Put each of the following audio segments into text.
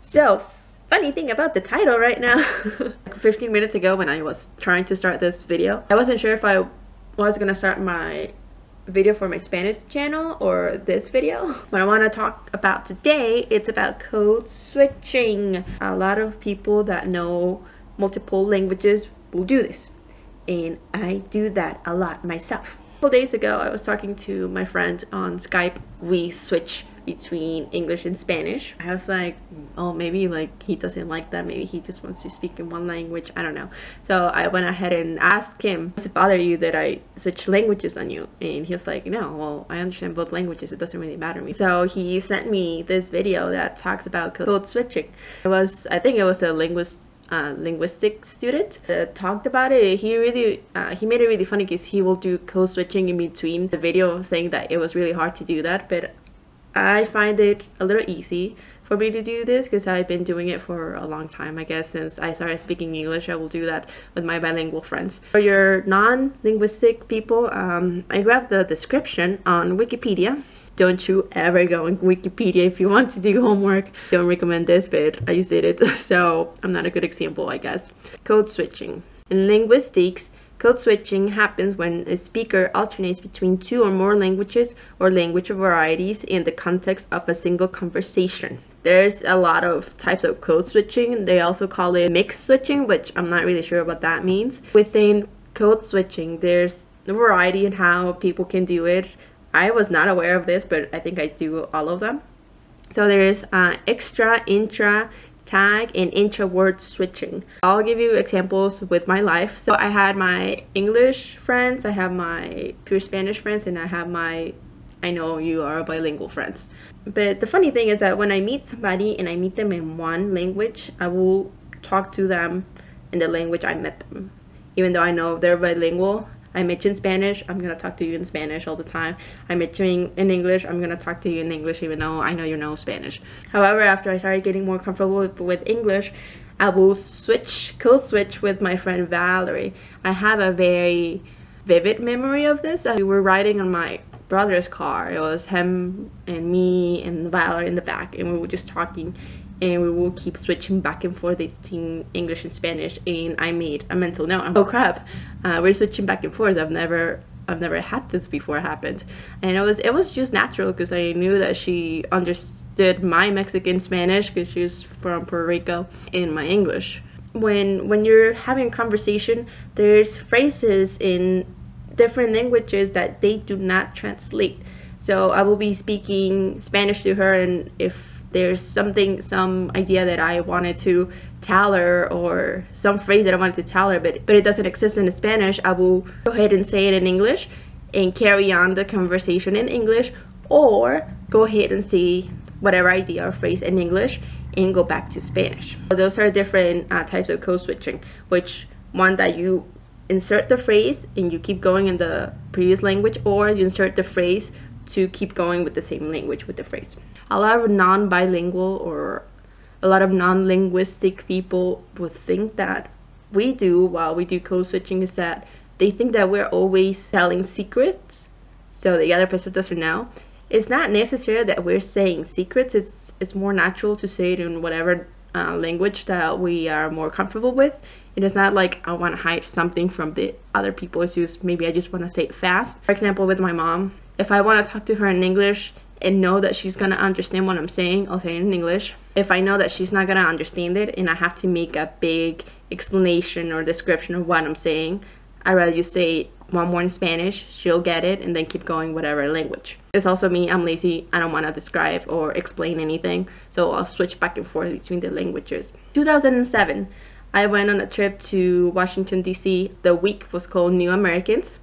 So, funny thing about the title right now. 15 minutes ago when I was trying to start this video, I wasn't sure if I was gonna start my video for my Spanish channel or this video. What I want to talk about today, it's about code switching. A lot of people that know multiple languages will do this, and I do that a lot myself. A couple days ago I was talking to my friend on Skype. We switch between English and Spanish. I was like, oh, maybe like he doesn't like that, maybe he just wants to speak in one language, I don't know. So I went ahead and asked him, does it bother you that I switch languages on you? And he was like, no, well, I understand both languages, it doesn't really matter to me. So he sent me this video that talks about code switching. I think it was a linguistic student that talked about it. He made it really funny because he will do code switching in between the video, saying that it was really hard to do that, but I find it a little easy for me to do this because I've been doing it for a long time. I guess since I started speaking English, I will do that with my bilingual friends. For your non-linguistic people, I grabbed the description on Wikipedia. Don't you ever go on Wikipedia if you want to do homework. Don't recommend this, but I just did it, so I'm not a good example, I guess. Code switching. In linguistics, code switching happens when a speaker alternates between two or more languages or language varieties in the context of a single conversation. There's a lot of types of code switching. They also call it mixed switching, which I'm not really sure what that means. Within code switching, there's a variety in how people can do it. I was not aware of this, but I think I do all of them. So there's extra, intra, tag, and intra-word switching. I'll give you examples with my life. So I had my English friends, I have my pure Spanish friends, and I have my I know you are bilingual friends. But the funny thing is that when I meet somebody and I meet them in one language, I will talk to them in the language I met them. Even though I know they're bilingual, I met you in Spanish, I'm gonna talk to you in Spanish all the time. I met you in English, I'm gonna talk to you in English even though I know you know Spanish. However, after I started getting more comfortable with English, I will code switch with my friend Valerie. I have a very vivid memory of this. We were riding on my brother's car. It was him and me and Valerie in the back, and we were just talking, and we will keep switching back and forth between English and Spanish, and I made a mental note. Oh crap, we're switching back and forth. I've never had this before happened, and it was just natural because I knew that she understood my Mexican Spanish because she was from Puerto Rico, and my English. When you're having a conversation, there's phrases in different languages that they do not translate. So I will be speaking Spanish to her, and if there's some idea that I wanted to tell her, or some phrase that I wanted to tell her, but it doesn't exist in Spanish, I will go ahead and say it in English and carry on the conversation in English, or go ahead and say whatever idea or phrase in English and go back to Spanish. So those are different types of code switching, which one that you insert the phrase and you keep going in the previous language, or you insert the phrase to keep going with the same language with the phrase. A lot of non-bilingual or a lot of non-linguistic people would think that we do while we do code switching is that they think that we're always telling secrets so the other person doesn't know. It's not necessary that we're saying secrets. It's more natural to say it in whatever language that we are more comfortable with. It is not like I want to hide something from the other people. It's just maybe I just want to say it fast. For example, with my mom, if I want to talk to her in English and know that she's gonna understand what I'm saying, I'll say it in English. If I know that she's not gonna understand it and I have to make a big explanation or description of what I'm saying, I'd rather just say one more in Spanish, she'll get it, and then keep going whatever language. It's also me, I'm lazy, I don't want to describe or explain anything, so I'll switch back and forth between the languages. 2007, I went on a trip to Washington, D.C. The week was called New Americans.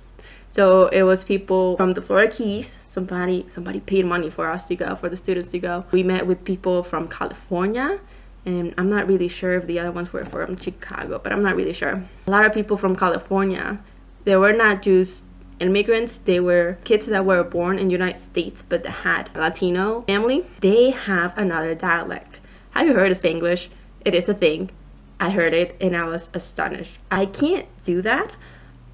So it was people from the Florida Keys. Somebody paid money for us to go, for the students to go. We met with people from California, and I'm not really sure if the other ones were from Chicago, but I'm not really sure. A lot of people from California, they were not just immigrants, they were kids that were born in the United States but that had a Latino family. They have another dialect. Have you heard of Spanglish? It is a thing. I heard it and I was astonished. I can't do that.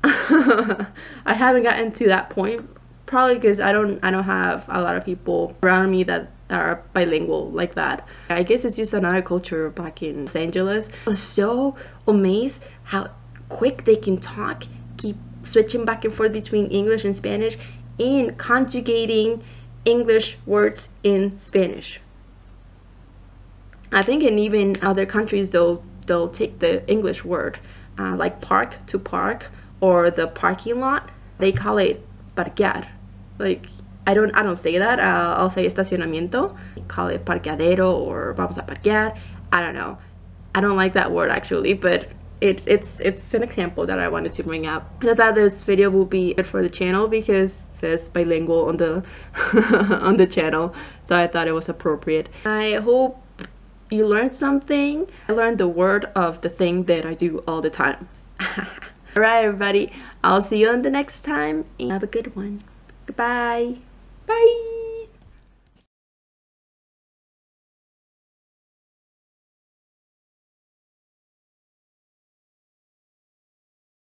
I haven't gotten to that point, probably because I don't have a lot of people around me that that are bilingual like that. I guess it's just another culture back in Los Angeles. I was so amazed how quick they can talk, keep switching back and forth between English and Spanish, and conjugating English words in Spanish. I think in even other countries they'll take the English word like park to park, or the parking lot, they call it parquear. Like I don't say that. I'll say estacionamiento. Call it parqueadero or vamos a parquear. I don't know. I don't like that word actually, but it's an example that I wanted to bring up. I thought this video will be good for the channel because it says bilingual on the on the channel, so I thought it was appropriate. I hope you learned something. I learned the word of the thing that I do all the time. Alright everybody, I'll see you on the next time and have a good one. Goodbye. Bye.